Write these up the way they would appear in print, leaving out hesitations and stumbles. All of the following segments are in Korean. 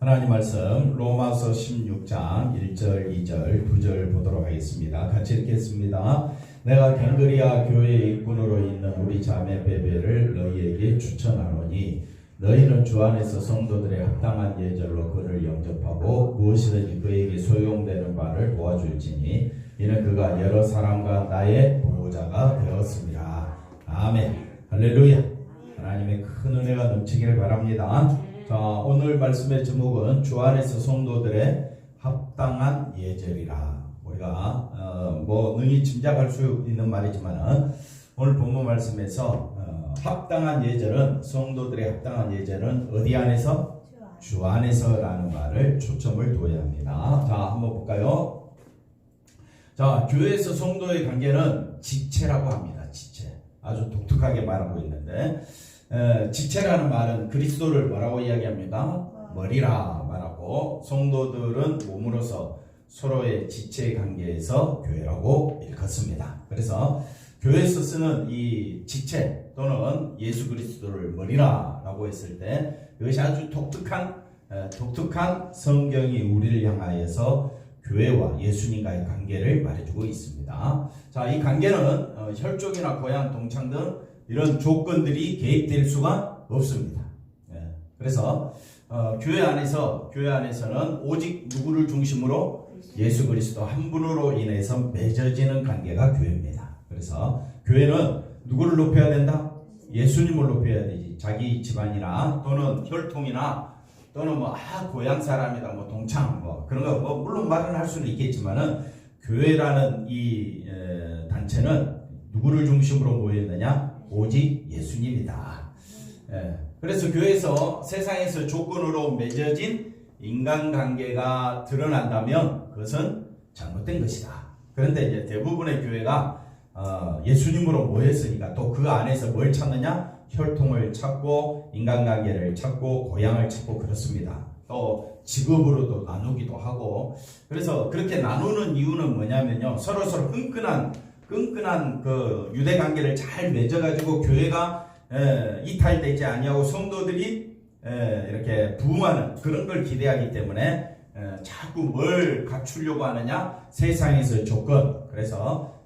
하나님 말씀 로마서 16장 1절 2절 9절 보도록 하겠습니다. 같이 읽겠습니다. 내가 갱그리아 교회의 일꾼으로 있는 우리 자매 베베를 너희에게 추천하노니 너희는 주 안에서 성도들의 합당한 예절로 그를 영접하고 무엇이든지 그에게 소용되는 바를 도와줄지니 이는 그가 여러 사람과 나의 보호자가 되었습니다. 아멘. 할렐루야. 하나님의 큰 은혜가 넘치기를 바랍니다. 자, 오늘 말씀의 제목은 주 안에서 성도들의 합당한 예절이라. 우리가 능히 짐작할 수 있는 말이지만 오늘 본문 말씀에서 합당한 예절은, 성도들의 합당한 예절은 어디 안에서? 주 안에서라는 말을 초점을 둬야 합니다. 자, 한번 볼까요? 자, 교회에서 성도의 관계는 지체라고 합니다. 지체. 아주 독특하게 말하고 있는데 지체라는 말은 그리스도를 뭐라고 이야기합니까? 머리라 말하고, 성도들은 몸으로서 서로의 지체 관계에서 교회라고 일컫습니다. 그래서 교회에서 쓰는 이 지체 또는 예수 그리스도를 머리라라고 했을 때 이것이 아주 독특한 성경이 우리를 향하여서 교회와 예수님과의 관계를 말해주고 있습니다. 자, 이 관계는 혈족이나 고향, 동창 등 이런 조건들이 개입될 수가 없습니다. 그래서 교회 안에서는 오직 누구를 중심으로? 예수 그리스도 한 분으로 인해서 맺어지는 관계가 교회입니다. 그래서 교회는 누구를 높여야 된다? 예수님을 높여야 되지. 자기 집안이나 또는 혈통이나 또는 고향 사람이다, 동창, 그런 거, 물론 말은 할 수는 있겠지만은, 교회라는 이 단체는 누구를 중심으로 모여있느냐? 오직 예수님이다. 그래서 교회에서 세상에서 조건으로 맺어진 인간관계가 드러난다면 그것은 잘못된 것이다. 그런데 이제 대부분의 교회가 예수님으로 모였으니까 또 그 안에서 뭘 찾느냐? 혈통을 찾고 인간관계를 찾고 고향을 찾고 그렇습니다. 또 직업으로도 나누기도 하고, 그래서 그렇게 나누는 이유는 뭐냐면요, 서로 끈끈한 그 유대관계를 잘 맺어가지고 교회가 이탈되지 아니하고 성도들이 이렇게 부흥하는 그런 걸 기대하기 때문에 자꾸 뭘 갖추려고 하느냐? 세상에서의 조건. 그래서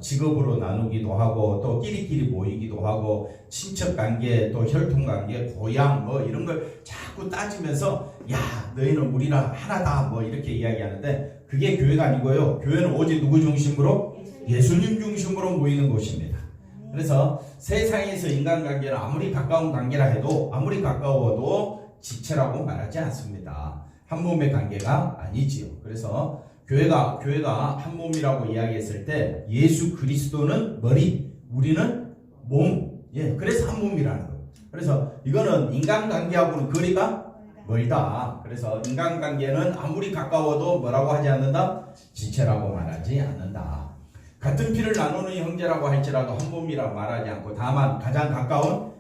직업으로 나누기도 하고 또 끼리끼리 모이기도 하고 친척관계 또 혈통관계 고향 이런 걸 자꾸 따지면서 야 너희는 우리랑 하나다 이렇게 이야기하는데 그게 교회가 아니고요. 교회는 오직 누구 중심으로? 예수님 중심으로 모이는 곳입니다. 그래서 세상에서 인간관계는 아무리 가까운 관계라 해도 아무리 가까워도 지체라고 말하지 않습니다. 한 몸의 관계가 아니지요. 그래서 교회가 한 몸이라고 이야기했을 때 예수 그리스도는 머리, 우리는 몸. 그래서 한 몸이라는 거예요. 그래서 이거는 인간관계하고는 거리가 멀다. 그래서 인간관계는 아무리 가까워도 뭐라고 하지 않는다? 지체라고 말하지 않는다. 같은 피를 나누는 형제라고 할지라도 한 몸이라고 말하지 않고 다만 가장 가까운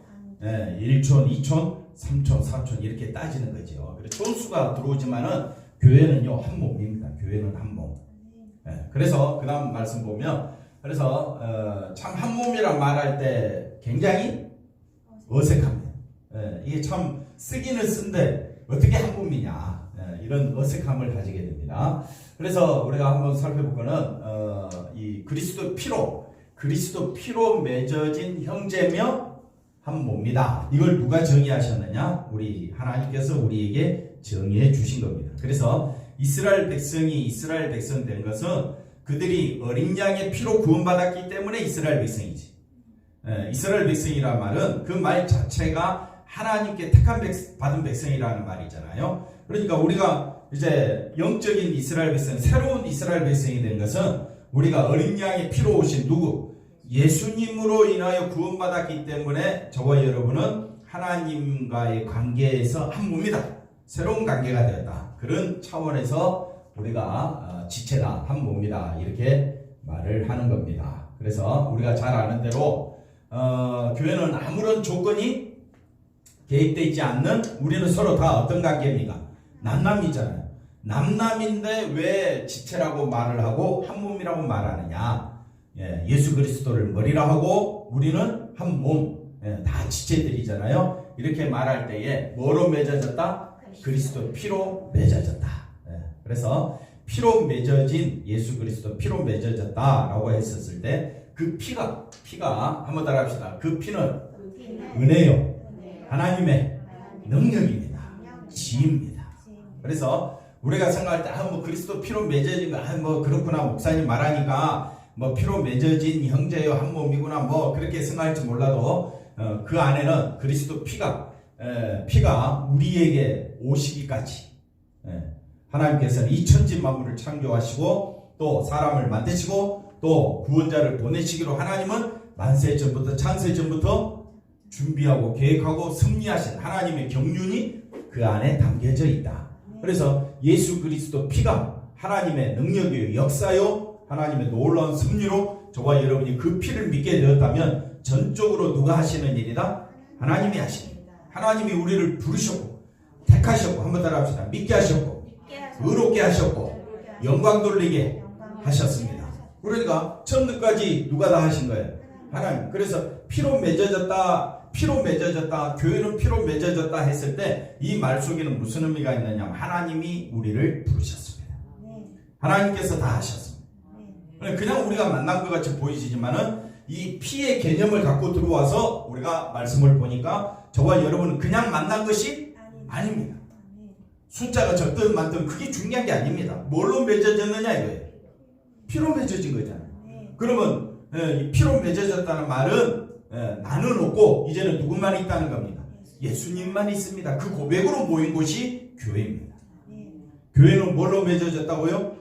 1촌, 2촌, 3촌, 4촌 이렇게 따지는 거죠. 그래서 촌수가 들어오지만은 교회는요 한 몸입니다. 교회는 한 몸. 그래서 그 다음 말씀 보면 그래서 참 한 몸이라 말할 때 굉장히 어색합니다. 이게 참 쓰기는 쓴데 어떻게 한 몸이냐 이런 어색함을 가지게 됩니다. 그래서 우리가 한번 살펴볼 거는 이 그리스도 피로 맺어진 형제며 한 몸이다. 이걸 누가 정의하셨느냐? 우리 하나님께서 우리에게 정의해 주신 겁니다. 그래서 이스라엘 백성이 이스라엘 백성 된 것은 그들이 어린 양의 피로 구원받았기 때문에 이스라엘 백성이지. 이스라엘 백성이란 말은 그 말 자체가 하나님께 택한 받은 백성이라는 말이잖아요. 그러니까 우리가 이제 영적인 이스라엘 백성, 새로운 이스라엘 백성이 된 것은 우리가 어린 양의 피로 오신 누구? 예수님으로 인하여 구원받았기 때문에 저와 여러분은 하나님과의 관계에서 한 몸이다. 새로운 관계가 되었다. 그런 차원에서 우리가 지체다, 한 몸이다 이렇게 말을 하는 겁니다. 그래서 우리가 잘 아는 대로 교회는 아무런 조건이 개입되어 있지 않는, 우리는 서로 다 어떤 관계입니까? 남남이잖아요. 남남인데 왜 지체라고 말을 하고 한 몸이라고 말하느냐? 예수 그리스도를 머리라 하고 우리는 한 몸, 다 지체들이잖아요. 이렇게 말할 때에 뭐로 맺어졌다? 그리스도 피로 맺어졌다. 그래서 피로 맺어진 예수 그리스도 피로 맺어졌다라고 했었을 때 그 피가 한번 따라합시다. 그 피는 은혜요, 하나님의 능력입니다. 지입니다. 그래서 우리가 생각할 때 뭐 그리스도 피로 맺어진 거 뭐 그렇구나, 목사님 말하니까 뭐 피로 맺어진 형제요 한 몸이구나 뭐 그렇게 생각할지 몰라도 그 안에는 그리스도 피가 우리에게 오시기까지 하나님께서는 이 천지 만물을 창조하시고 또 사람을 만드시고 또 구원자를 보내시기로 하나님은 만세 전부터 창세 전부터 준비하고 계획하고 섭리하신 하나님의 경륜이 그 안에 담겨져 있다. 그래서 예수 그리스도 피가 하나님의 능력이요, 역사요, 하나님의 놀라운 섭리로 저와 여러분이 그 피를 믿게 되었다면 전적으로 누가 하시는 일이다? 하나님이 하시는. 하나님이 우리를 부르셨고 택하셨고, 한번 따라합시다. 믿게 하셨고 의롭게 하셨고 영광 돌리게 하셨습니다. 그러니까 처음부터까지 누가 다 하신 거예요? 하나님. 그래서 피로 맺어졌다, 교회는 피로 맺어졌다 했을 때 이 말 속에는 무슨 의미가 있느냐? 하나님이 우리를 부르셨습니다. 하나님께서 다 하셨습니다. 그냥 우리가 만난 것 같이 보이시지만은 이 피의 개념을 갖고 들어와서 우리가 말씀을 보니까 저와 여러분은 그냥 만난 것이 아닙니다. 숫자가 적든 많든 그게 중요한 게 아닙니다. 뭘로 맺어졌느냐 이거예요. 피로 맺어진 거잖아요. 그러면 이 피로 맺어졌다는 말은 나는 없고 이제는 누구만 있다는 겁니다. 예수님만 있습니다. 그 고백으로 모인 곳이 교회입니다. 교회는 뭘로 맺어졌다고요?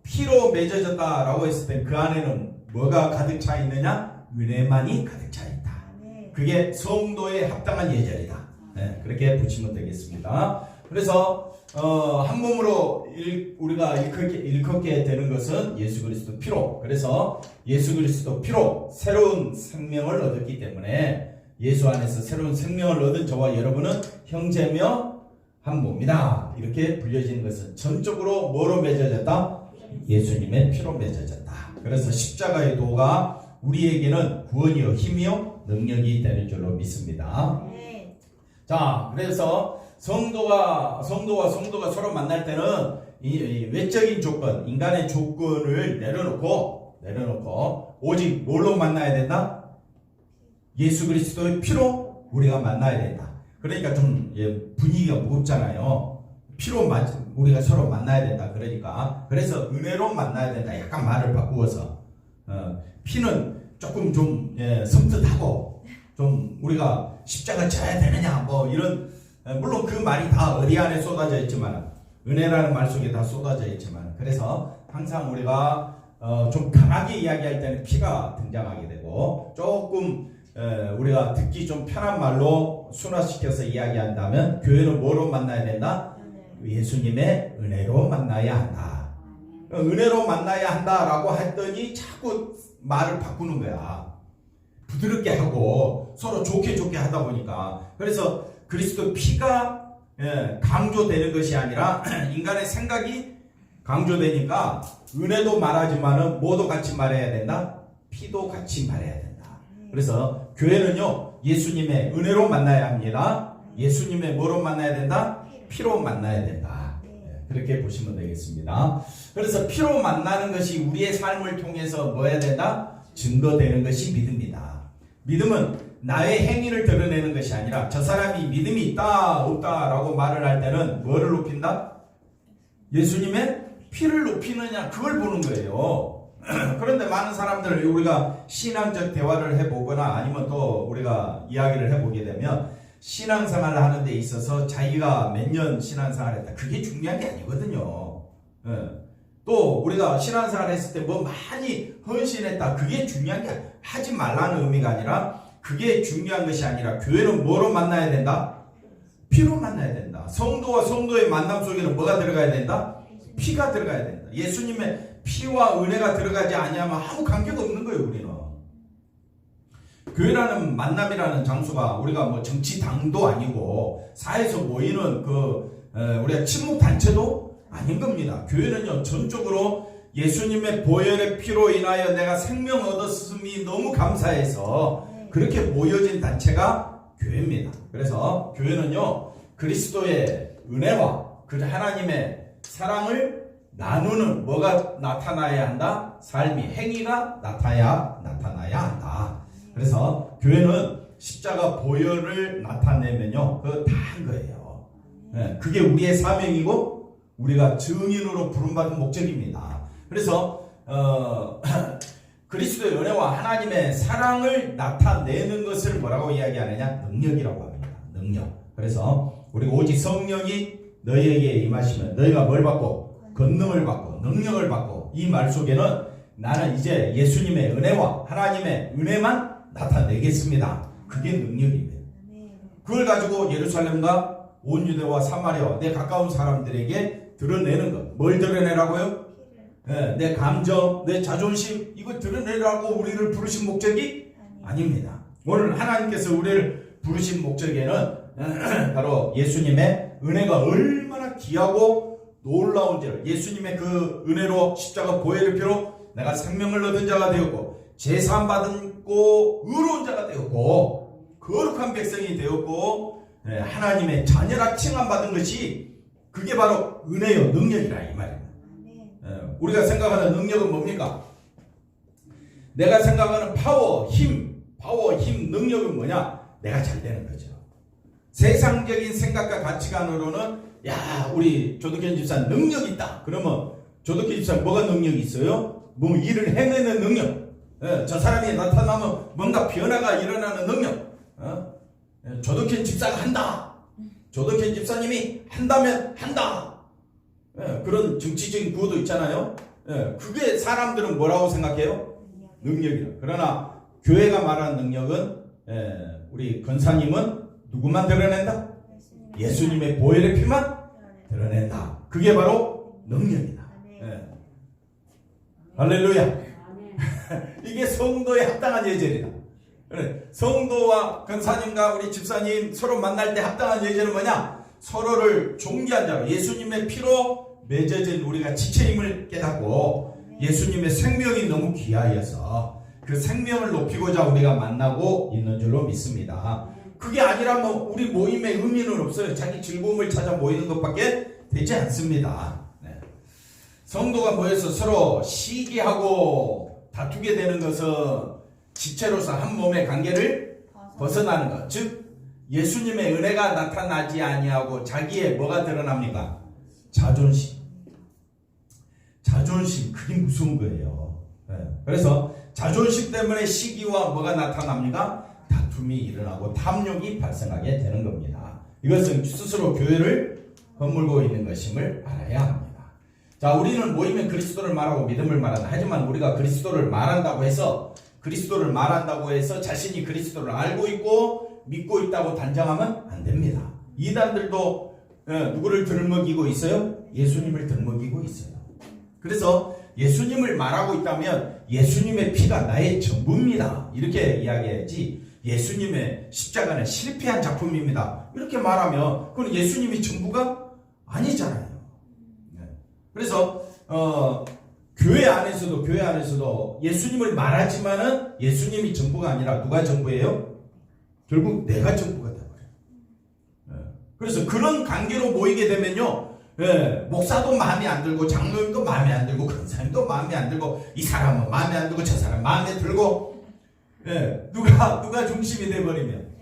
피로 맺어졌다라고 했을 때 그 안에는 뭐가 가득 차 있느냐? 은혜만이 가득 차 있다. 그게 성도에 합당한 예절이다. 그렇게 붙이면 되겠습니다. 그래서 한 몸으로 우리가 일컫게 되는 것은 예수 그리스도 피로. 그래서 예수 그리스도 피로 새로운 생명을 얻었기 때문에 예수 안에서 새로운 생명을 얻은 저와 여러분은 형제며 한 몸이다. 이렇게 불려지는 것은 전적으로 뭐로 맺어졌다? 예수님의 피로 맺어졌다. 그래서 십자가의 도가 우리에게는 구원이요, 힘이요, 능력이 되는 줄로 믿습니다. 자, 그래서 성도와 성도가 서로 만날 때는 이 외적인 조건, 인간의 조건을 내려놓고 오직 뭘로 만나야 된다? 예수 그리스도의 피로 우리가 만나야 된다. 그러니까 좀 분위기가 무겁잖아요. 피로 우리가 서로 만나야 된다. 그러니까 그래서 은혜로 만나야 된다. 약간 말을 바꾸어서 피는 조금 좀 섬뜩하고 좀 우리가 십자가 져야 되느냐 뭐 이런, 물론 그 말이 다 어디 안에 쏟아져 있지만 은혜라는 말 속에 다 쏟아져 있지만, 그래서 항상 우리가 좀 강하게 이야기할 때는 피가 등장하게 되고 조금 우리가 듣기 좀 편한 말로 순화시켜서 이야기한다면 교회는 뭐로 만나야 된다? 예수님의 은혜로 만나야 한다. 은혜로 만나야 한다라고 했더니 자꾸 말을 바꾸는 거야. 부드럽게 하고 서로 좋게 하다 보니까. 그래서 그리스도 피가 강조되는 것이 아니라 인간의 생각이 강조되니까 은혜도 말하지만은 뭐도 같이 말해야 된다? 피도 같이 말해야 된다. 그래서 교회는요, 예수님의 은혜로 만나야 합니다. 예수님의 뭐로 만나야 된다? 피로 만나야 된다. 그렇게 보시면 되겠습니다. 그래서 피로 만나는 것이 우리의 삶을 통해서 뭐 해야 된다? 증거되는 것이 믿음이다. 믿음은 나의 행위를 드러내는 것이 아니라 저 사람이 믿음이 있다 없다 라고 말을 할 때는 뭐를 높인다? 예수님의 피를 높이느냐, 그걸 보는 거예요. 그런데 많은 사람들, 우리가 신앙적 대화를 해보거나 아니면 또 우리가 이야기를 해보게 되면 신앙생활을 하는 데 있어서 자기가 몇 년 신앙생활을 했다, 그게 중요한 게 아니거든요. 또 우리가 신앙생활 했을 때 뭐 많이 헌신했다, 그게 중요한 게 하지 말라는 의미가 아니라, 그게 중요한 것이 아니라 교회는 뭐로 만나야 된다? 피로 만나야 된다. 성도와 성도의 만남 속에는 뭐가 들어가야 된다? 피가 들어가야 된다. 예수님의 피와 은혜가 들어가지 아니하면 아무 관계가 없는 거예요, 우리는. 교회라는 만남이라는 장소가 우리가 뭐 정치당도 아니고 사회에서 모이는 우리가 친목단체도 아닌 겁니다. 교회는요, 전적으로 예수님의 보혈의 피로 인하여 내가 생명 얻었음이 너무 감사해서 그렇게 모여진 단체가 교회입니다. 그래서 교회는요, 그리스도의 은혜와 그 하나님의 사랑을 나누는 뭐가 나타나야 한다? 삶이, 행위가 나타나야 한다. 그래서 교회는 십자가 보혈을 나타내면요, 그거 다 한 거예요. 네, 그게 우리의 사명이고 우리가 증인으로 부름받은 목적입니다. 그래서 그리스도의 은혜와 하나님의 사랑을 나타내는 것을 뭐라고 이야기하느냐? 능력이라고 합니다. 능력. 그래서 우리가 오직 성령이 너희에게 임하시면 너희가 뭘 받고? 권능을 받고 능력을 받고, 이 말 속에는 나는 이제 예수님의 은혜와 하나님의 은혜만 나타내겠습니다. 그게 능력입니다. 그걸 가지고 예루살렘과 온 유대와 사마리아와 내 가까운 사람들에게 드러내는 것. 뭘 드러내라고요? 네, 내 감정, 내 자존심, 이거 드러내라고 우리를 부르신 목적이 아닙니다. 오늘 하나님께서 우리를 부르신 목적에는 바로 예수님의 은혜가 얼마나 귀하고 놀라운지를, 예수님의 그 은혜로 십자가 보혈의 피로 내가 생명을 얻은 자가 되었고 제사함 받고 의로운 자가 되었고 거룩한 백성이 되었고 하나님의 자녀라 칭함 받은 것이 그게 바로 은혜요 능력이라 이 말입니다. 우리가 생각하는 능력은 뭡니까? 내가 생각하는 파워, 힘, 능력은 뭐냐? 내가 잘 되는 거죠. 세상적인 생각과 가치관으로는 야, 우리 조덕현 집사는 능력이 있다. 그러면 조덕현 집사는 뭐가 능력이 있어요? 뭐 일을 해내는 능력. 저 사람이 나타나면 뭔가 변화가 일어나는 능력. 조덕현 집사가 한다. 조덕현 집사님이 한다면 한다. 그런 정치적인 구호도 있잖아요. 그게 사람들은 뭐라고 생각해요? 능력이라. 그러나 교회가 말하는 능력은 우리 권사님은 누구만 드러낸다? 예수님의 보혈의 피만 드러낸다. 그게 바로 능력이다. 할렐루야. 이게 성도에 합당한 예절이다. 성도와 권사님과 우리 집사님 서로 만날 때 합당한 예절은 뭐냐? 서로를 존귀한 자로 예수님의 피로 맺어진 우리가 지체임을 깨닫고 예수님의 생명이 너무 귀하여서 그 생명을 높이고자 우리가 만나고 있는 줄로 믿습니다. 그게 아니라면 우리 모임의 의미는 없어요. 자기 즐거움을 찾아 모이는 것밖에 되지 않습니다. 성도가 모여서 서로 시기하고 다투게 되는 것은 지체로서 한 몸의 관계를 벗어나는 것. 즉 예수님의 은혜가 나타나지 아니하고 자기의 뭐가 드러납니까? 자존심. 그게 무서운 거예요. 그래서 자존심 때문에 시기와 뭐가 나타납니까? 다툼이 일어나고 탐욕이 발생하게 되는 겁니다. 이것은 스스로 교회를 허물고 있는 것임을 알아야 합니다. 자, 우리는 모이면 그리스도를 말하고 믿음을 말한다. 하지만 우리가 그리스도를 말한다고 해서 자신이 그리스도를 알고 있고 믿고 있다고 단정하면 안 됩니다. 이단들도 누구를 들먹이고 있어요? 예수님을 들먹이고 있어요. 그래서 예수님을 말하고 있다면 예수님의 피가 나의 전부입니다. 이렇게 이야기해야지 예수님의 십자가는 실패한 작품입니다. 이렇게 말하면 그건 예수님이 전부가 아니잖아요. 그래서 교회 안에서도 예수님을 말하지만은 예수님이 전부가 아니라 누가 전부예요? 결국 내가 전부가 돼버려요. 그래서 그런 관계로 모이게 되면요, 목사도 마음에 안 들고 장로님도 마음에 안 들고 권사님도 마음에 안 들고 이 사람은 마음에 안 들고 저 사람 마음에 들고 누가 중심이 돼버리면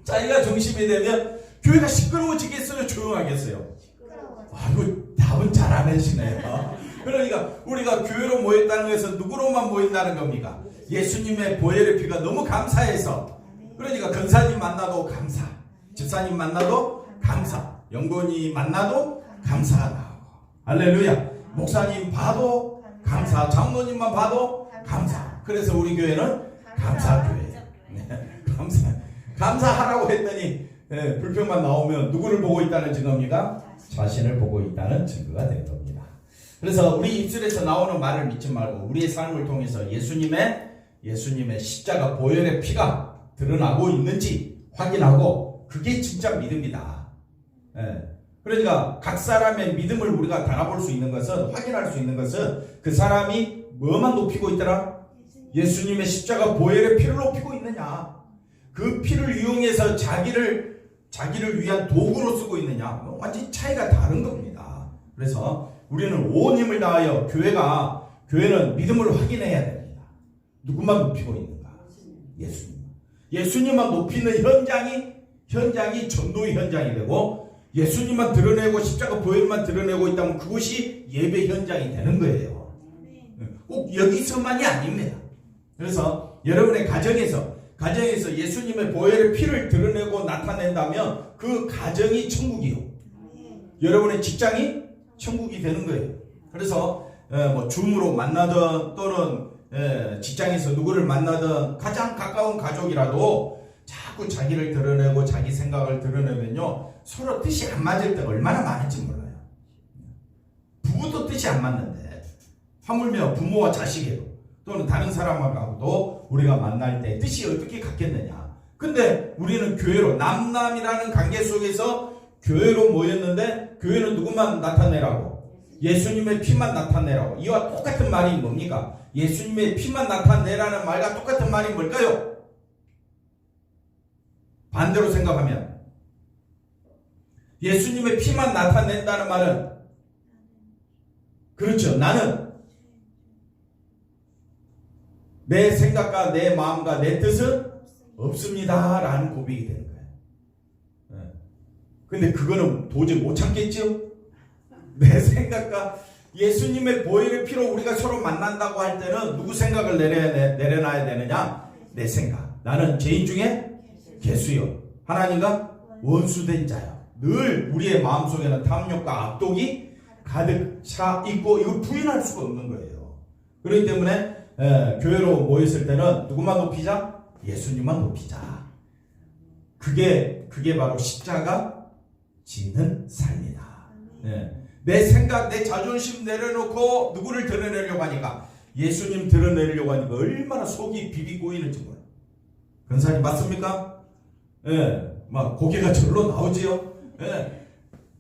자기가 중심이 되면 교회가 시끄러워지겠어요? 조용하겠어요? 아이고 답은 잘 안 해주시네요. 그러니까 우리가 교회로 모였다는 것은 누구로만 모인다는 겁니까? 예수님의 보혈의 피가 너무 감사해서. 그러니까 권사님 만나도 감사, 집사님 만나도 감사, 연구원이 만나도 감사가 나오고, 할렐루야. 목사님 봐도 감사, 장로님만 봐도 감사. 그래서 우리 교회는 감사교회예요. 감사하라고 했더니 불평만 나오면 누구를 보고 있다는 증거입니까? 자신을 보고 있다는 증거가 된 겁니다. 그래서 우리 입술에서 나오는 말을 믿지 말고 우리의 삶을 통해서 예수님의 십자가 보혈의 피가 드러나고 있는지 확인하고, 그게 진짜 믿음이다. 그러니까 각 사람의 믿음을 우리가 달아볼 수 있는 것은, 확인할 수 있는 것은 그 사람이 뭐만 높이고 있더라? 예수님의 십자가 보혈의 피를 높이고 있느냐. 그 피를 이용해서 자기를 자기를 위한 도구로 쓰고 있느냐, 완전히 차이가 다른 겁니다. 그래서 우리는 온 힘을 다하여 교회는 믿음을 확인해야 됩니다. 누구만 높이고 있는가? 예수님. 예수님만 높이는 현장이 전도의 현장이 되고, 예수님만 드러내고 십자가 보혈만 드러내고 있다면 그것이 예배 현장이 되는 거예요. 꼭 여기서만이 아닙니다. 그래서 여러분의 가정에서 예수님의 보혈의 피를 드러내고 나타낸다면 그 가정이 천국이요. 여러분의 직장이 천국이 되는 거예요. 그래서 뭐 줌으로 만나든 또는 직장에서 누구를 만나든 가장 가까운 가족이라도 자꾸 자기를 드러내고 자기 생각을 드러내면요, 서로 뜻이 안 맞을 때가 얼마나 많은지 몰라요. 부부도 뜻이 안 맞는데 하물며 부모와 자식에도 또는 다른 사람하고도 우리가 만날 때 뜻이 어떻게 같겠느냐. 근데 우리는 교회로 남남이라는 관계 속에서 교회로 모였는데, 교회는 누구만 나타내라고? 예수님의 피만 나타내라고. 이와 똑같은 말이 뭡니까? 예수님의 피만 나타내라는 말과 똑같은 말이 뭘까요? 반대로 생각하면 예수님의 피만 나타낸다는 말은, 그렇죠, 나는 내 생각과 내 마음과 내 뜻은 없습니다 라는 고백이 되는 거예요. 근데 그거는 도저히 못 참겠죠? 내 생각과 예수님의 보혈의 피로 우리가 서로 만난다고 할 때는 누구 생각을 내려놔야 되느냐? 내 생각. 나는 죄인 중에 개수요, 하나님과 원수된 자요. 늘 우리의 마음속에는 탐욕과 악독이 가득 차 있고 이걸 부인할 수가 없는 거예요. 그렇기 때문에 교회로 모였을 때는 누구만 높이자? 예수님만 높이자. 그게 바로 십자가 지는 삶이다. 내 생각, 내 자존심 내려놓고 누구를 드러내려고 하니까, 예수님 드러내려고 하니까 얼마나 속이 비비 꼬이는지 몰라요. 권사님 맞습니까? 막 고개가 절로 나오지요.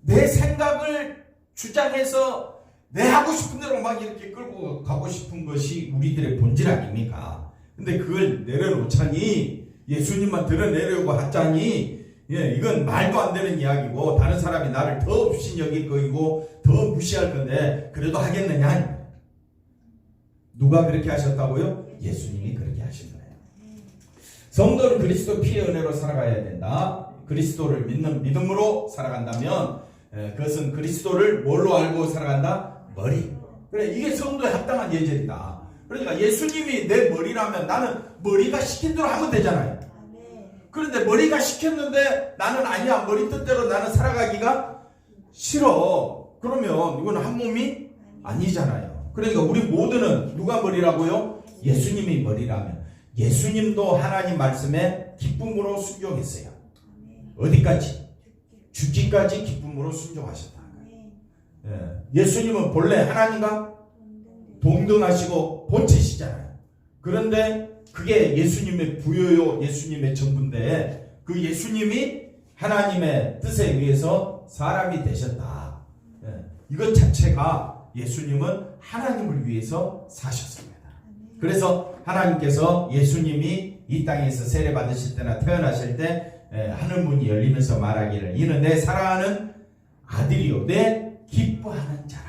내 생각을 주장해서 내 하고 싶은 대로 막 이렇게 끌고 가고 싶은 것이 우리들의 본질 아닙니까? 근데 그걸 내려놓자니, 예수님만 드러내려고 하자니, 이건 말도 안 되는 이야기고, 다른 사람이 나를 더 없인 여길 거이고 더 무시할 건데 그래도 하겠느냐? 누가 그렇게 하셨다고요? 예수님이 그렇게 하신 거예요. 성도는 그리스도 피의 은혜로 살아가야 된다. 그리스도를 믿는 믿음으로 살아간다면 그것은 그리스도를 뭘로 알고 살아간다? 머리. 그래, 이게 성도에 합당한 예절이다. 그러니까 예수님이 내 머리라면 나는 머리가 시킨 대로 하면 되잖아요. 그런데 머리가 시켰는데 나는 아니야, 머리 뜻대로 나는 살아가기가 싫어. 그러면 이건 한 몸이 아니잖아요. 그러니까 우리 모두는 누가 머리라고요? 예수님이 머리라면 예수님도 하나님 말씀에 기쁨으로 순종했어요. 어디까지? 죽기까지 기쁨으로 순종하셨다. 예수님은 본래 하나님과 동등하시고 본체시잖아요. 그런데 그게 예수님의 부여요, 예수님의 전부인데 그 예수님이 하나님의 뜻에 의해서 사람이 되셨다. 이것 자체가 예수님은 하나님을 위해서 사셨습니다. 그래서 하나님께서 예수님이 이 땅에서 세례 받으실 때나 태어나실 때 하늘 문이 열리면서 말하기를, 이는 내 사랑하는 아들이요 내 기뻐하는 자라.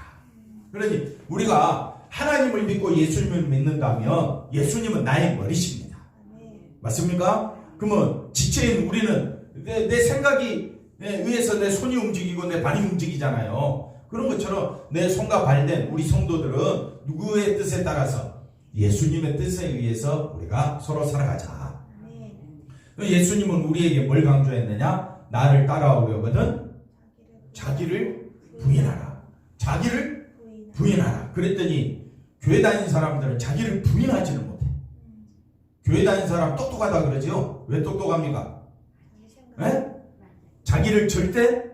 그러니 우리가 하나님을 믿고 예수님을 믿는다면 예수님은 나의 머리십니다. 맞습니까? 그러면 지체인 우리는 내 생각이 의해서 내 손이 움직이고 내 발이 움직이잖아요. 그런 것처럼 내 손과 발된 우리 성도들은 누구의 뜻에 따라서? 예수님의 뜻에 의해서 우리가 서로 살아가자. 예수님은 우리에게 뭘 강조했느냐? 나를 따라오려거든 자기를 부인하라. 자기를 부인하라. 그랬더니 교회 다니는 사람들은 자기를 부인하지는 못해. 교회 다니는 사람 똑똑하다 그러죠? 왜 똑똑합니까? 자기를 절대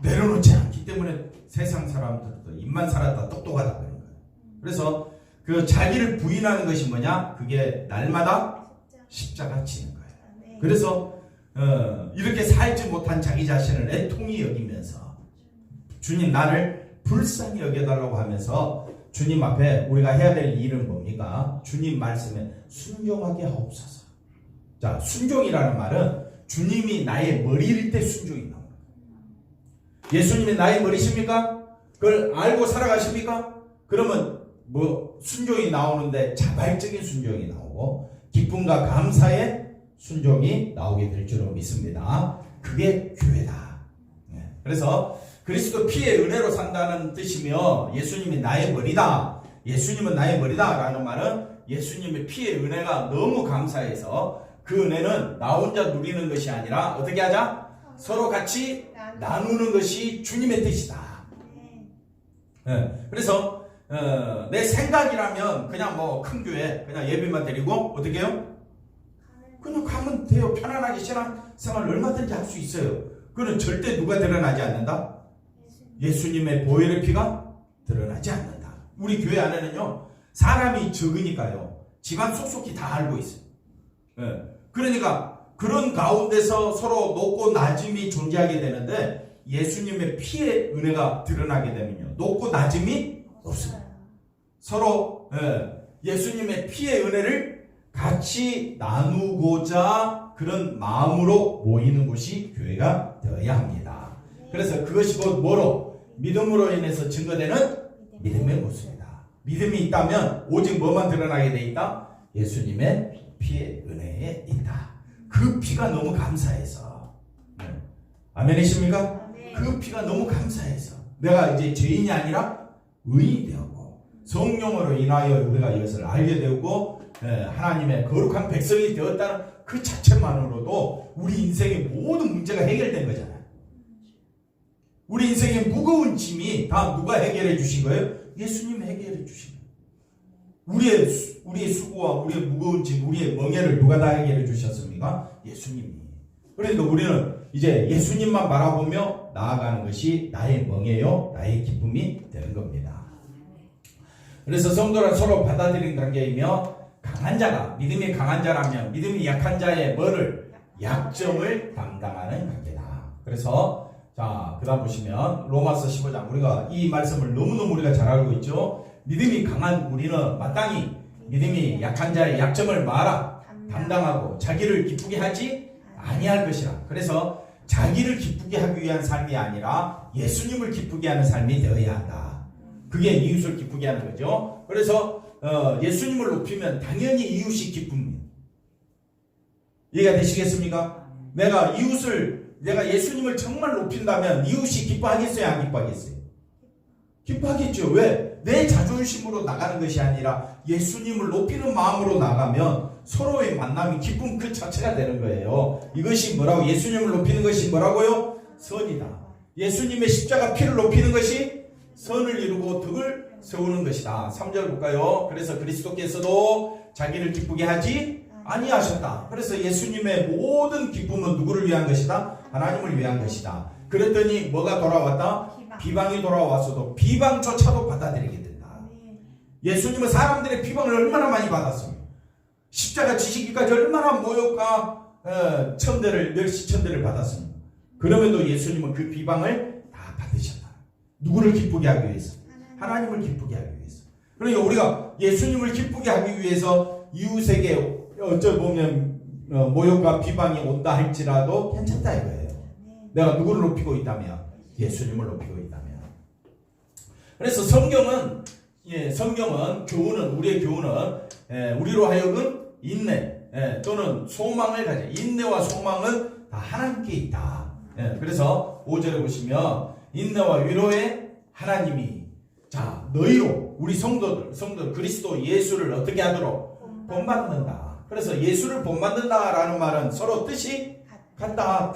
내려놓지 않기 때문에 세상 사람들도 입만 살았다 똑똑하다 그러는 거예요. 그래서 그 자기를 부인하는 것이 뭐냐? 그게 날마다 십자가 지는 거예요. 그래서 이렇게 살지 못한 자기 자신을 애통히 여기면서 주님 나를 불쌍히 여겨달라고 하면서 주님 앞에 우리가 해야 될 일은 뭡니까? 주님 말씀에 순종하게 하옵소서. 자, 순종이라는 말은 주님이 나의 머리일 때 순종이 나옵니다. 예수님이 나의 머리십니까? 그걸 알고 살아가십니까? 그러면 뭐 순종이 나오는데 자발적인 순종이 나오고 기쁨과 감사의 순종이 나오게 될 줄로 믿습니다. 그게 교회다. 그래서 그리스도 피의 은혜로 산다는 뜻이며 예수님이 나의 머리다. 예수님은 나의 머리다 라는 말은 예수님의 피의 은혜가 너무 감사해서 그 은혜는 나 혼자 누리는 것이 아니라 어떻게 하자? 서로 같이 나누는 것이 주님의 뜻이다. 그래서 내 생각이라면 그냥 뭐 큰 교회 그냥 예배만 드리고 어떻게 해요? 그냥 가면 돼요. 편안하게 신앙생활 얼마든지 할 수 있어요. 그는 절대 누가 드러나지 않는다? 예수님의 보혈의 피가 드러나지 않는다. 우리 교회 안에는요 사람이 적으니까요 집안 속속히 다 알고 있어요. 그러니까 그런 가운데서 서로 높고 낮음이 존재하게 되는데 예수님의 피의 은혜가 드러나게 되면요 높고 낮음이 없습니다. 서로 예수님의 피의 은혜를 같이 나누고자 그런 마음으로 모이는 곳이 교회가 되어야 합니다. 그래서 그것이 곧 뭐로? 믿음으로 인해서 증거되는 믿음의 모습이다. 믿음이 있다면 오직 뭐만 드러나게 돼 있다? 예수님의 피의 은혜에 있다. 그 피가 너무 감사해서 아멘이십니까? 그 피가 너무 감사해서 내가 이제 죄인이 아니라 의인이 되었고 성령으로 인하여 우리가 이것을 알게 되고 하나님의 거룩한 백성이 되었다는 그 자체만으로도 우리 인생의 모든 문제가 해결된 거잖아요. 우리 인생의 무거운 짐이 다 누가 해결해 주신 거예요? 예수님이 해결해 주신 거예요. 우리의 수고와 우리의 무거운 짐, 우리의 멍에를 누가 다 해결해 주셨습니까? 예수님이. 그러니까 우리는 이제 예수님만 바라보며 나아가는 것이 나의 멍에요, 나의 기쁨이 되는 겁니다. 그래서 성도는 서로 받아들이는 관계이며 강한 자가 믿음이 강한 자라면 믿음이 약한 자의 뭐를? 약점을 담당하는 관계다. 그래서 자, 그 다음 보시면 로마서 15장 우리가 이 말씀을 너무너무 우리가 잘 알고 있죠. 믿음이 강한 우리는 마땅히 믿음이 약한 자의 약점을 담당하고 자기를 기쁘게 하지 아니할 것이라. 그래서 자기를 기쁘게 하기 위한 삶이 아니라 예수님을 기쁘게 하는 삶이 되어야 한다. 그게 이웃을 기쁘게 하는 거죠. 그래서 예수님을 높이면 당연히 이웃이 기쁩니다. 이해가 되시겠습니까? 내가 예수님을 정말 높인다면 이웃이 기뻐하겠어요? 안 기뻐하겠어요? 기뻐하겠죠. 왜? 내 자존심으로 나가는 것이 아니라 예수님을 높이는 마음으로 나가면 서로의 만남이 기쁨 그 자체가 되는 거예요. 이것이 뭐라고? 예수님을 높이는 것이 뭐라고요? 선이다. 예수님의 십자가 피를 높이는 것이 선을 이루고 덕을 세우는 것이다. 3절 볼까요? 그래서 그리스도께서도 자기를 기쁘게 하지 아니하셨다. 그래서 예수님의 모든 기쁨은 누구를 위한 것이다? 하나님을 위한 것이다. 그랬더니 뭐가 돌아왔다? 비방이 돌아왔어도 비방조차도 받아들이게 된다. 예수님은 사람들의 비방을 얼마나 많이 받았습니까? 십자가 지시기까지 얼마나 모욕과 멸시천대를 받았습니까? 그럼에도 예수님은 그 비방을 다 받으셨다. 누구를 기쁘게 하기 위해서? 하나님을 기쁘게 하기 위해서. 그러니까 우리가 예수님을 기쁘게 하기 위해서 이웃에게 어쩔 보면 모욕과 비방이 온다 할지라도 괜찮다 이거예요. 내가 누구를 높이고 있다면 예수님을 높이고 있다면. 그래서 성경은 교훈은 우리의 교훈은 우리로 하여금 인내 또는 소망을 가져. 인내와 소망은 다 하나님께 있다. 그래서 5절에 보시면 인내와 위로에 하나님이 자 너희로 우리 성도들 그리스도 예수를 어떻게 하도록 본받는다. 그래서 예수를 본받는다라는 말은 서로 뜻이 같다.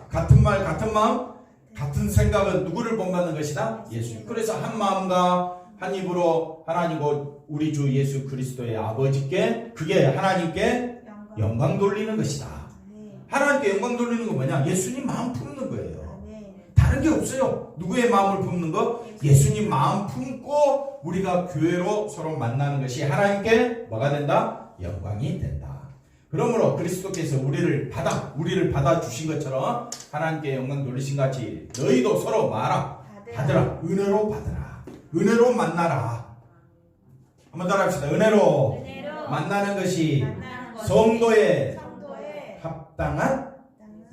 같은 말 같은 마음 같은 생각은 누구를 본받는 것이다? 예수. 그래서 한 마음과 한 입으로 하나님과 우리 주 예수 그리스도의 아버지께 그게 하나님께 영광 돌리는 것이다. 하나님께 영광 돌리는 건 뭐냐? 예수님 마음 품는 거예요. 다른 게 없어요. 누구의 마음을 품는 거? 예수님 마음 품고 우리가 교회로 서로 만나는 것이 하나님께 뭐가 된다? 영광이 된다. 그러므로 그리스도께서 우리를 받아 주신 것처럼 하나님께 영광 돌리신 같이 너희도 서로 받으라. 은혜로 받으라. 은혜로 만나라. 한번 따라 합시다. 은혜로 만나는 것이 성도의 합당한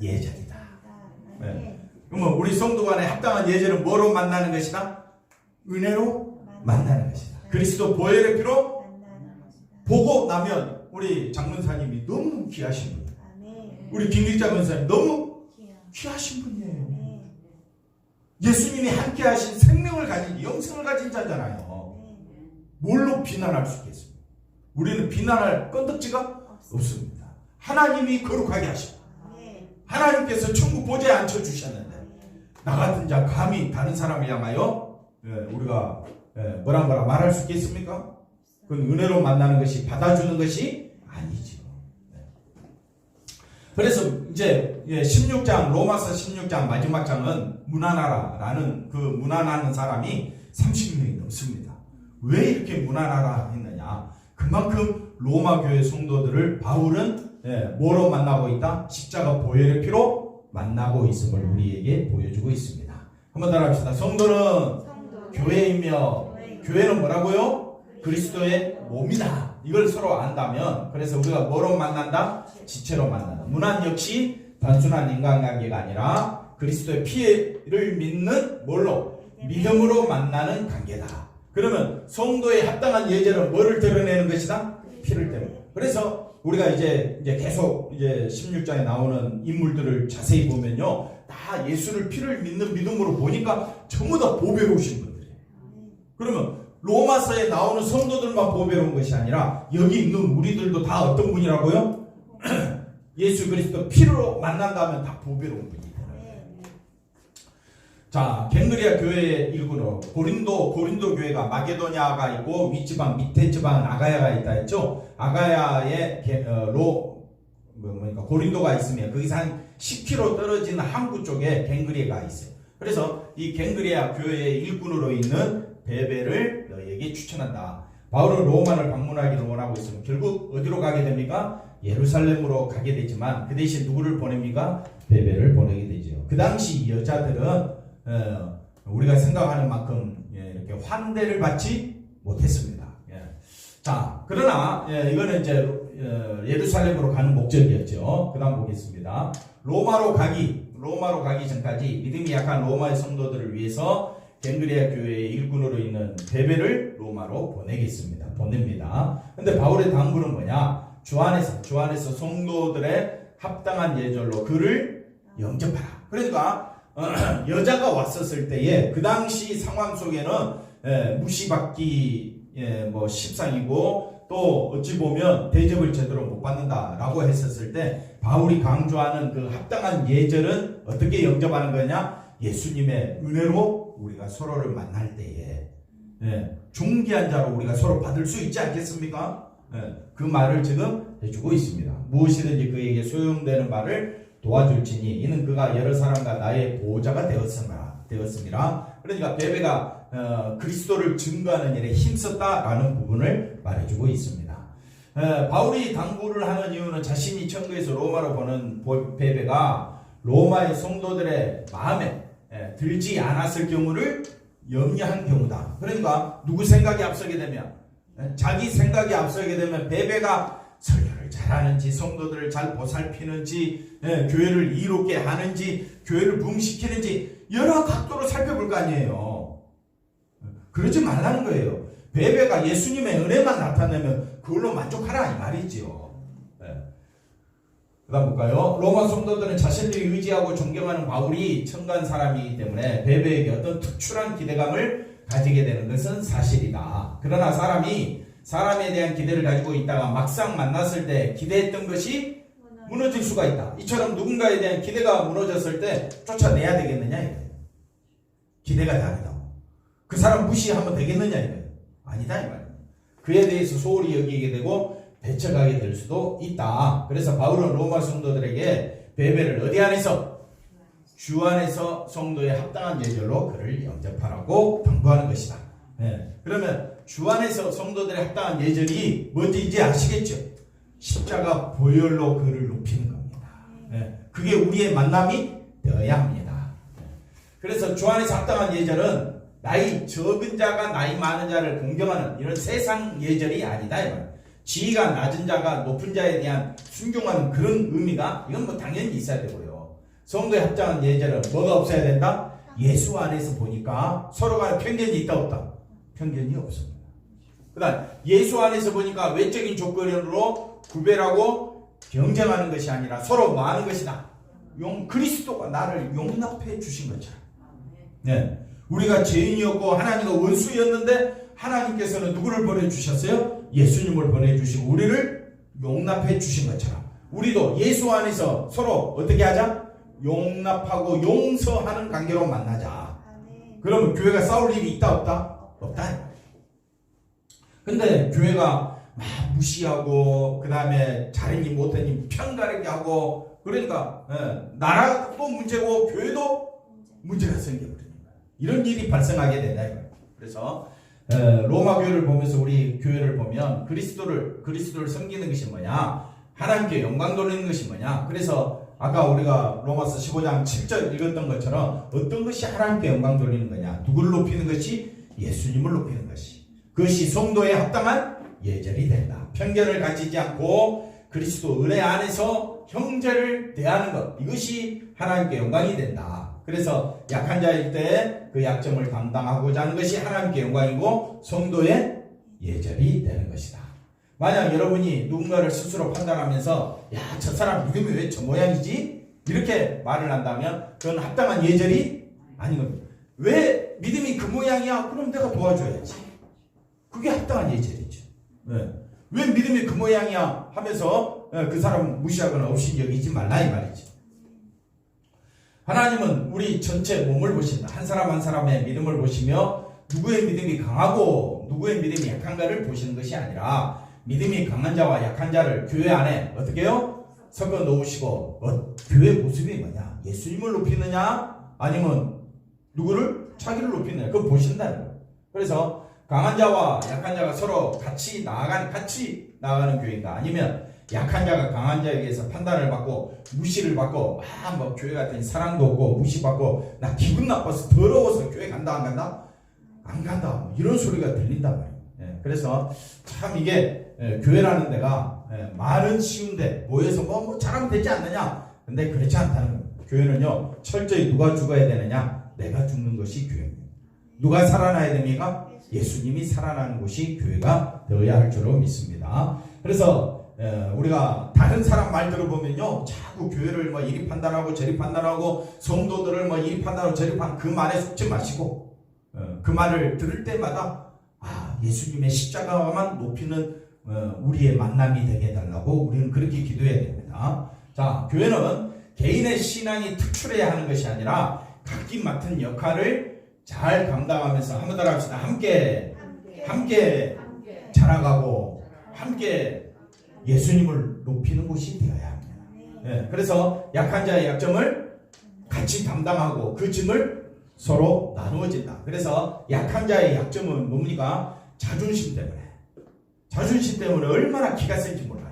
예절이다. 네. 그러면 우리 성도 간에 합당한 예절은 뭐로 만나는 것이다? 은혜로 만나는 것이다. 그리스도 보혈의 피로 보고 나면 우리 장문사님이 너무 귀하신 분이에요. 우리 김길자 권사님 너무 귀하신 분이에요. 예수님이 함께 하신 생명을 가진 영생을 가진 자잖아요. 뭘로 비난할 수 있겠습니까? 우리는 비난할 건덕지가 없습니다. 하나님이 거룩하게 하시고 하나님께서 천국 보좌에 앉혀주셨는데 나 같은 자 감히 다른 사람을 향하여 우리가 뭐라 말할 수 있겠습니까? 그건 은혜로 만나는 것이 받아주는 것이 아니죠. 그래서 이제 16장 로마서 16장 마지막 장은 무난하라라는 그 무난하는 사람이 30명이 넘습니다. 왜 이렇게 무난하라 했느냐? 그만큼 로마 교회 성도들을 바울은 뭐로 만나고 있다? 십자가 보혈의 피로 만나고 있음을 우리에게 보여주고 있습니다. 한번 따라합시다. 성도는 교회이며 교회는 뭐라고요? 그리스도의 몸이다. 이걸 서로 안다면 그래서 우리가 뭐로 만난다? 지체로 만난다. 문안 역시 단순한 인간관계가 아니라 그리스도의 피를 믿는 뭘로? 믿음으로 만나는 관계다. 그러면 성도의 합당한 예절은 뭐를 드러내는 것이다? 피를 때문에. 그래서 우리가 이제 계속 이제 16장에 나오는 인물들을 자세히 보면요, 다 예수를 피를 믿는 믿음으로 보니까 전부 다 보배로우신 분들이에요. 그러면 로마서에 나오는 성도들만 보배로운 것이 아니라 여기 있는 우리들도 다 어떤 분이라고요? 예수 그리스도 피로 만난다면 다 보배로운 분이에요. 자, 갱그리아 교회의 일군으로 고린도 교회가 마게도냐가 있고 윗지방 밑에 지방 아가야가 있다 했죠. 아가야에 고린도가 있으면 거기서 한 10km 떨어진 항구 쪽에 갱그리아가 있어요. 그래서 이 갱그리아 교회의 일꾼으로 있는 베베를 너희에게 추천한다. 바울은 로마를 방문하기를 원하고 있으면 결국 어디로 가게 됩니까? 예루살렘으로 가게 되지만 그 대신 누구를 보냅니까? 베베를 보내게 되죠. 그 당시 여자들은 우리가 생각하는 만큼 이렇게 환대를 받지 못했습니다. 자, 그러나 이거는 이제 예루살렘으로 가는 목적이었죠. 그 다음 보겠습니다. 로마로 가기 전까지 믿음이 약한 로마의 성도들을 위해서 갱그리아 교회의 일꾼으로 있는 베베를 로마로 보냅니다. 근데 바울의 당부는 뭐냐? 주 안에서 성도들의 합당한 예절로 그를 영접하라. 그러니까 여자가 왔었을 때에 그 당시 상황 속에는 무시받기 십상이고 또 어찌 보면 대접을 제대로 못 받는다라고 했었을 때 바울이 강조하는 그 합당한 예절은 어떻게 영접하는 거냐? 예수님의 은혜로 우리가 서로를 만날 때에 존귀한 자로 우리가 서로 받을 수 있지 않겠습니까? 그 말을 지금 해주고 있습니다. 무엇이든지 그에게 소용되는 말을 도와줄지니 이는 그가 여러 사람과 나의 보호자가 되었습니다. 그러니까 베베가 그리스도를 증거하는 일에 힘썼다라는 부분을 말해주고 있습니다. 바울이 당부를 하는 이유는 자신이 천국에서 로마로 보는 베베가 로마의 성도들의 마음에 들지 않았을 경우를 염려한 경우다. 그러니까 누구 생각이 앞서게 되면 자기 생각이 앞서게 되면 베베가 설교를 잘하는지 성도들을 잘 보살피는지 교회를 이롭게 하는지 교회를 부흥시키는지 여러 각도로 살펴볼 거 아니에요. 그러지 말라는 거예요. 베베가 예수님의 은혜만 나타내면 그걸로 만족하라 이 말이지요. 그 다음 볼까요? 로마 성도들은 자신들이 의지하고 존경하는 바울이 청간 사람이기 때문에 베베에게 어떤 특출한 기대감을 가지게 되는 것은 사실이다. 그러나 사람에 대한 기대를 가지고 있다가 막상 만났을 때 기대했던 것이 무너질 수가 있다. 이처럼 누군가에 대한 기대가 무너졌을 때 쫓아내야 되겠느냐 이거예요. 기대가 다르다고. 그 사람 무시하면 되겠느냐 이거예요. 아니다 이 말이에요. 그에 대해서 소홀히 여기게 되고 배척하게 될 수도 있다. 그래서 바울은 로마 성도들에게 베베를 어디 안에서? 주 안에서 성도의 합당한 예절로 그를 영접하라고 당부하는 것이다. 그러면 주 안에서 성도들의 합당한 예절이 뭔지 이제 아시겠죠? 십자가 보혈로 그를 높이는 겁니다. 그게 우리의 만남이 되어야 합니다. 그래서 주 안에서 합당한 예절은 나이 적은 자가 나이 많은 자를 공경하는 이런 세상 예절이 아니다 이 말이에요. 지위가 낮은 자가 높은 자에 대한 순종하는 그런 의미가 이건 당연히 있어야 되고요. 성도의 합당한 예절은 뭐가 없어야 된다? 예수 안에서 보니까 서로가 편견이 있다 없다? 편견이 없습니다. 그 다음 예수 안에서 보니까 외적인 조건으로 구별하고 경쟁하는 것이 아니라 서로 뭐 하는 것이다? 그리스도가 나를 용납해 주신 것처럼. 네. 우리가 죄인이었고 하나님과 원수였는데 하나님께서는 누구를 보내주셨어요? 예수님을 보내주시고 우리를 용납해 주신 것처럼 우리도 예수 안에서 서로 어떻게 하자? 용납하고 용서하는 관계로 만나자. 그러면 교회가 싸울 일이 있다 없다? 없다. 근데 교회가 막 무시하고 그 다음에 잘했니 못했니 편가르게 하고 그러니까 나라도 문제고 교회도 문제가 생겨버립니다. 이런 일이 발생하게 된다 이거예요. 그래서 로마 교회를 보면서 우리 교회를 보면 그리스도를 섬기는 것이 뭐냐? 하나님께 영광 돌리는 것이 뭐냐? 그래서 아까 우리가 로마서 15장 7절 읽었던 것처럼 어떤 것이 하나님께 영광 돌리는 거냐? 누구를 높이는 것이? 예수님을 높이는 것이. 그것이 성도에 합당한 예절이 된다. 편견을 가지지 않고 그리스도 은혜 안에서 형제를 대하는 것. 이것이 하나님께 영광이 된다. 그래서 약한 자일 때 그 약점을 감당하고자 하는 것이 하나님께 영광이고 성도의 예절이 되는 것이다. 만약 여러분이 누군가를 스스로 판단하면서 야, 저 사람 믿음이 왜 저 모양이지? 이렇게 말을 한다면 그건 합당한 예절이 아닌 겁니다. 왜 믿음이 그 모양이야? 그럼 내가 도와줘야지. 그게 합당한 예절이죠. 네. 왜 믿음이 그 모양이야? 하면서 그 사람 무시하거나 없이 여기지 말라 이 말이지. 하나님은 우리 전체 몸을 보신다. 한 사람 한 사람의 믿음을 보시며 누구의 믿음이 강하고 누구의 믿음이 약한가를 보시는 것이 아니라 믿음이 강한 자와 약한 자를 교회 안에 어떻게 해요? 섞어 놓으시고 교회 모습이 뭐냐? 예수님을 높이느냐? 아니면 누구를? 자기를 높이느냐? 그걸 보신다는 거예요. 그래서 강한 자와 약한 자가 서로 같이 나아가는 교회인가? 아니면 약한 자가 강한 자에 의해서 판단을 받고 무시를 받고 뭐 교회 같은 사랑도 없고 무시받고 나 기분 나빠서 더러워서 교회 간다 안 간다? 안 간다. 뭐 이런 소리가 들린단 말이에요. 그래서 참 이게 교회라는 데가 말은 쉬운데 모여서 뭐 잘하면 되지 않느냐? 근데 그렇지 않다는 거예요. 교회는요 철저히 누가 죽어야 되느냐? 내가 죽는 것이 교회입니다. 누가 살아나야 됩니까? 예수님이 살아나는 곳이 교회가 되어야 할 줄로 믿습니다. 그래서 우리가 다른 사람 말 들어보면요 자꾸 교회를 뭐 이리 판단하고 저리 판단하고 성도들을 뭐 이리 판단하고 저리 그 말에 속지 마시고 그 말을 들을 때마다 예수님의 십자가만 높이는 우리의 만남이 되게 해달라고 우리는 그렇게 기도해야 됩니다. 자, 교회는 개인의 신앙이 특출해야 하는 것이 아니라 각기 맡은 역할을 잘 감당하면서 한번 따라 합시다. 함께 자라가고 함께 예수님을 높이는 곳이 되어야 합니다. 그래서 약한 자의 약점을 같이 담당하고 그 짐을 서로 나누어진다. 그래서 약한 자의 약점은 뭡니까? 자존심 때문에 얼마나 기가 센지 몰라요.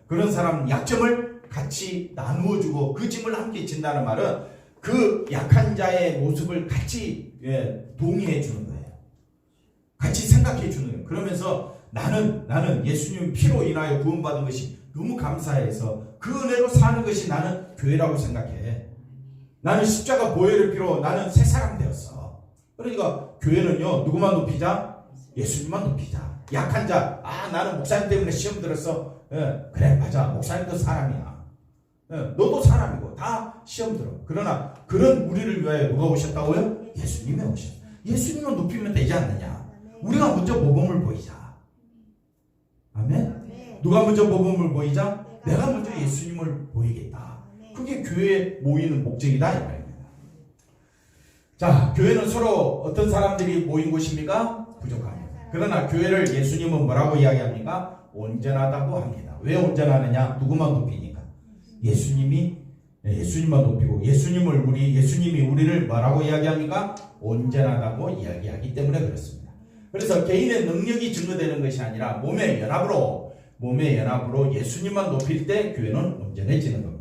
그런 사람 약점을 같이 나누어주고 그 짐을 함께 진다는 말은 그 약한 자의 모습을 같이 동의해 주는 거예요. 같이 생각해 주는 거예요. 그러면서 나는 예수님 피로 인하여 구원받은 것이 너무 감사해서 그 은혜로 사는 것이 나는 교회라고 생각해. 나는 십자가 보혈의 피로 나는 새 사람 되었어. 그러니까 교회는요 누구만 높이자? 예수님만 높이자. 약한 자, 나는 목사님 때문에 시험 들었어. 그래 맞아, 목사님도 사람이야. 너도 사람이고 다 시험 들어. 그러나 그런 우리를 위하여 누가 오셨다고요? 예수님이 오셨어. 예수님을 높이면 되지 않느냐? 우리가 먼저 모범을 보이자. 아멘? 누가 먼저 모범을 보이자? 내가 먼저 예수님을 보이겠다. 그게 교회에 모이는 목적이다 이 말입니다. 자, 교회는 서로 어떤 사람들이 모인 곳입니까? 부족합니다. 그러나 교회를 예수님은 뭐라고 이야기합니까? 온전하다고 합니다. 왜 온전하느냐? 누구만 높이니까? 예수님만 높이고 예수님이 우리를 뭐라고 이야기합니까? 온전하다고 이야기하기 때문에 그렇습니다. 그래서 개인의 능력이 증거되는 것이 아니라 몸의 연합으로 예수님만 높일 때 교회는 온전해지는 겁니다.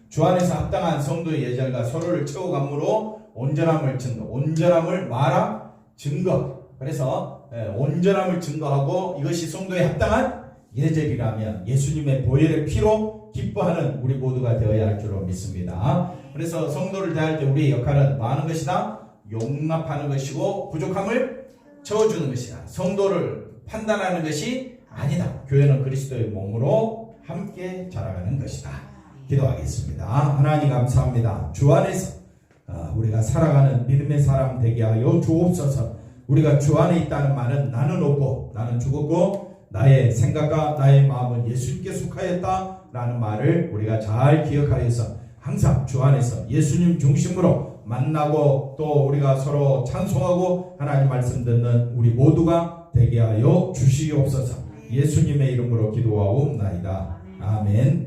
주 안에서 합당한 성도의 예절과 서로를 채워감으로 온전함을 말하 증거. 그래서 온전함을 증거하고 이것이 성도의 합당한 예절이라면 예수님의 보혈의 피로 기뻐하는 우리 모두가 되어야 할 줄로 믿습니다. 그래서 성도를 대할 때 우리의 역할은 뭐 하는 것이다? 용납하는 것이고 부족함을 채워주는 것이다. 성도를 판단하는 것이 아니다. 교회는 그리스도의 몸으로 함께 자라가는 것이다. 기도하겠습니다. 하나님 감사합니다. 주 안에서 우리가 살아가는 믿음의 사람 되게 하여 주옵소서. 우리가 주 안에 있다는 말은 나는 없고 나는 죽었고 나의 생각과 나의 마음은 예수님께 속하였다 라는 말을 우리가 잘 기억하여서 항상 주 안에서 예수님 중심으로 만나고 또 우리가 서로 찬송하고 하나님 말씀 듣는 우리 모두가 되게 하여 주시옵소서. 예수님의 이름으로 기도하옵나이다. 아멘.